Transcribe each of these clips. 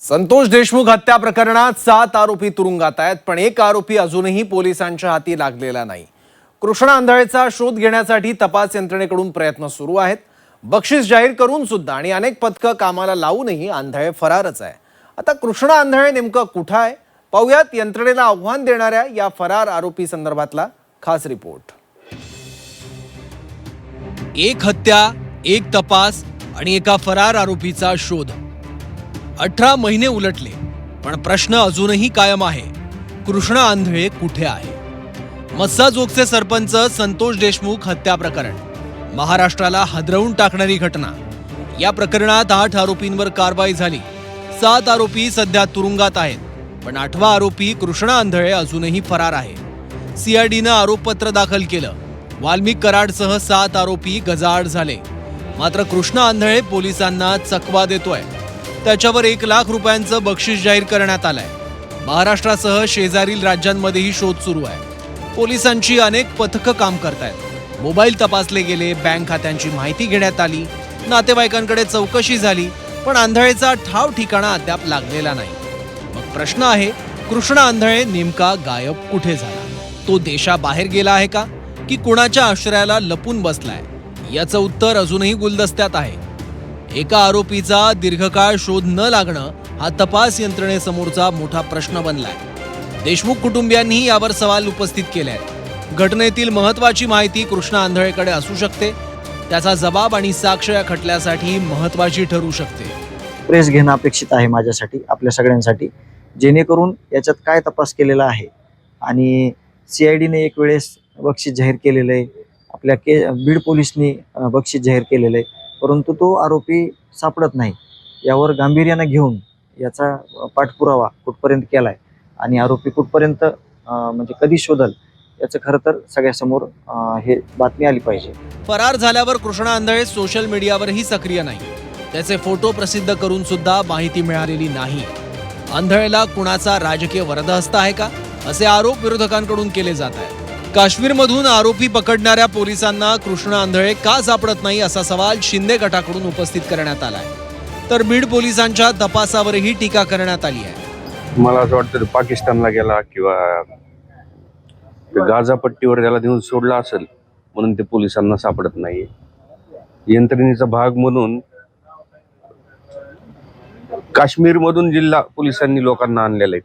संतोष देशमुख हत्या प्रकरणात 7 आरोपी तुरुंगात आहेत, पण एक आरोपी अजूनही पोलिसांच्या हाती लागलेला नाही। कृष्णा आंधळेचा शोध घेण्यासाठी तपास यंत्रणेकडून प्रयत्न सुरू आहेत। बक्षीस जाहीर करून सुद्धा आणि अनेक पथकं कामाला लावूनही आंधळे फरारच आहे। आता कृष्णा आंधळे नेमका कुठे आहे पाहूयात। यंत्रणेला आव्हान देणाऱ्या या फरार आरोपी संदर्भातला खास रिपोर्ट। एक हत्या, एक तपास आणि एका फरार आरोपीचा शोध। 18 महिने उलटले, पण प्रश्न अजूनही कायम आहे। कृष्णा आंधळे कुठे आहे? मस्साजोगचे सरपंच संतोष देशमुख हत्या प्रकरण महाराष्ट्राला हादरवून टाकणारी घटना। या प्रकरणात 8 आरोपींवर कारवाई झाली। 7 आरोपी सध्या तुरुंगात आहेत, पण 8वा आरोपी कृष्णा आंधळे अजूनही फरार आहे। सीआयडीनं आरोपपत्र दाखल केलं। वाल्मिक कराडसह 7 आरोपी गजाआड झाले। मात्र कृष्णा आंधळे पोलिसांना चकवा देतोय। त्याच्यावर 1 लाख रुपयांचं बक्षीस जाहीर करण्यात आलंय। महाराष्ट्रासह शेजारील राज्यांमध्येही शोध सुरू आहे। पोलिसांची अनेक पथकं काम करतायत। मोबाईल तपासले गेले, बँक खात्यांची माहिती घेण्यात आली, नातेवाईकांकडे चौकशी झाली, पण आंधळेचा ठाव ठिकाणा अद्याप लागलेला नाही। मग प्रश्न आहे, कृष्णा आंधळे नेमका गायब कुठे झाला? तो देशाबाहेर गेला आहे का, की कुणाच्या आश्रयाला लपून बसलाय? याचं उत्तर अजूनही गुलदस्त्यात आहे। एका आरोपीचा दीर्घकाळ शोध न लागणं हा तपास यंत्रणेसमोरचा मोठा प्रश्न बनलाय। देशमुख कुटुंबियांनी यावर सवाल उपस्थित केले आहेत। घटनेतील महत्त्वाची माहिती कृष्णा आंधळेकडे असू शकते। त्याचा जबाब आणि साक्ष या खटल्यासाठी महत्त्वाची ठरू शकते। प्रेस घेणं अपेक्षित आहे माझ्यासाठी, आपल्या सगळ्यांसाठी, जेणेकरून याच्यात काय तपास केलेला आहे। आणि सीआयडीने एक वेळेस बक्षीस जाहीर केलेलं आहे, आपल्या बीड पोलिसनी बक्षीस जाहीर केलेलं आहे, परंतु तो आरोपी सापडत नाही। यावर गांभीर्याने घेऊन याचा पाठपुरावा कुठपर्यंत केलाय आणि आरोपी कुठपर्यंत म्हणजे कधी शोधल याचं खरं तर सगळ्यासमोर हे बातमी आली पाहिजे। फरार झाल्यावर कृष्णा आंधळे सोशल मीडियावरही सक्रिय नाही। त्याचे फोटो प्रसिद्ध करून सुद्धा माहिती मिळालेली नाही। आंधळेला कुणाचा राजकीय वरदहस्त आहे का, असे आरोप विरोधकांकडून केले जात आहेत। काश्मीरमधून आरोपी पकडणाऱ्या पोलिसांना कृष्णा आंधळे का सापडत नाही, असा सवाल शिंदे गटाकडून उपस्थित करण्यात आलाय। तर बीड पोलिसांच्या तपासावरही टीका करण्यात आली आहे। मला असं वाटतं पाकिस्तानला गेला किंवा गाझा पट्टीवर त्याला नेऊन सोडला असेल म्हणून ते पोलिसांना सापडत नाहीये। यंत्रणेचा भाग म्हणून काश्मीर मधून जिल्हा पोलिसांनी लोकांना आणलेलं आहे,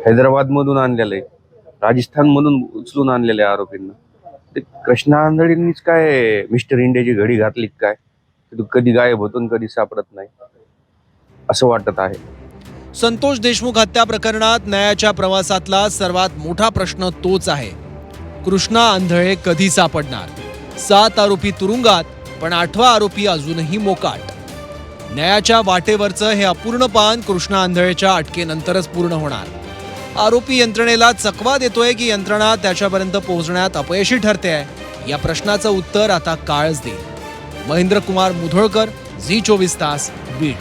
हैदराबाद मधून आणलेलं आहे, राजस्थान मधून उचलून आणलेल्या आरोपींना। ते कृष्णा आंधळेंनीच काय मिस्टर इंडियाची घडी घातली काय? तो कधी गायब होतो कधी सापडत नाही असं वाटत आहे। संतोष देशमुख हत्या प्रकरणात न्यायाच्या प्रवासातला सर्वात मोठा प्रश्न तोच आहे। कृष्णा आंधळे कधी सापडणार? 7 आरोपी तुरुंगात, पण 8वा आरोपी अजूनही मोकाट। न्यायाच्या वाटेवरचं हे अपूर्ण पान कृष्णा आंधळेच्या अटकेनंतरच पूर्ण होणार। आरोपी यंत्रणेला चकवा देतोय की यंत्रणा त्याच्यापर्यंत पोहोचण्यात अपयशी ठरते आहे, या प्रश्नाचं उत्तर आता काळच देईल। महेंद्र कुमार मुधोळकर, झी 24 तास, बीड।